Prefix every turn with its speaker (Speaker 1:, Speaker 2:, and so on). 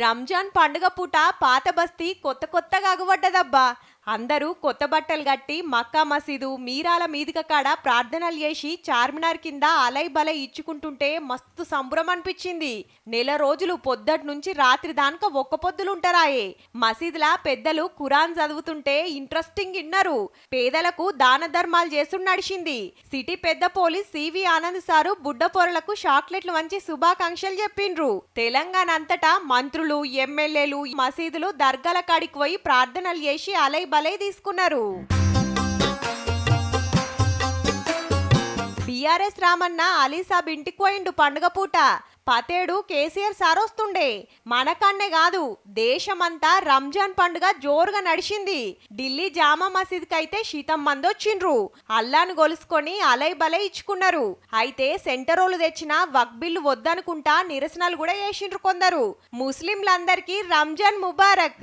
Speaker 1: రంజాన్ పండుగ పూట పాత బస్తీ కొత్తగా అగుపడ్డదబ్బా. అందరూ కొత్త బట్టలు కట్టి మక్కా మసీదు మీరాల మీదిక కాడ ప్రార్థనలు చేసి చార్మినార్ కింద అలై బలై ఇచ్చుకుంటుంటే మస్తు సంబరం అనిపించింది. నెల రోజులు పొద్దటి నుంచి రాత్రి దానిక ఒక్క పొద్దులుంటారాయే. మసీదులా పెద్దలు ఖురాన్ చదువుతుంటే ఇంట్రెస్టింగ్ ఇన్నారు. పేదలకు దాన ధర్మాలు చేస్తూ నడిచింది. సిటీ పెద్ద పోలీస్ సివి ఆనంద్ సారు బుడ్డ పొరలకు చాక్లెట్లు వంచి శుభాకాంక్షలు చెప్పిండ్రు. తెలంగాణ అంతటా మంత్రులు ఎమ్మెల్యేలు మసీదులు దర్గాల కాడికి పోయి ప్రార్థనలు చేసి అలై బలై తీసుకున్నారు. బీఆర్ఎస్ రామన్న అలీసాబ్ ఇంటికి పోయిండు పండుగ పూట. పతేడు కేసీఆర్ సార్ వస్తుండే. మనకన్నే కాదు దేశమంతా రంజాన్ పండుగ జోరుగా నడిచింది. ఢిల్లీ జామా మసీద్కి అయితే శీతం మంది వచ్చిండ్రు. అల్లాను గొలుసుకొని అలై బలై ఇచ్చుకున్నారు. అయితే సెంటరోలు తెచ్చిన వక్ బిల్లు వద్దనుకుంటా నిరసనలు కూడా చేసిండ్రు కొందరు. ముస్లింలందరికీ రంజాన్ ముబారక్.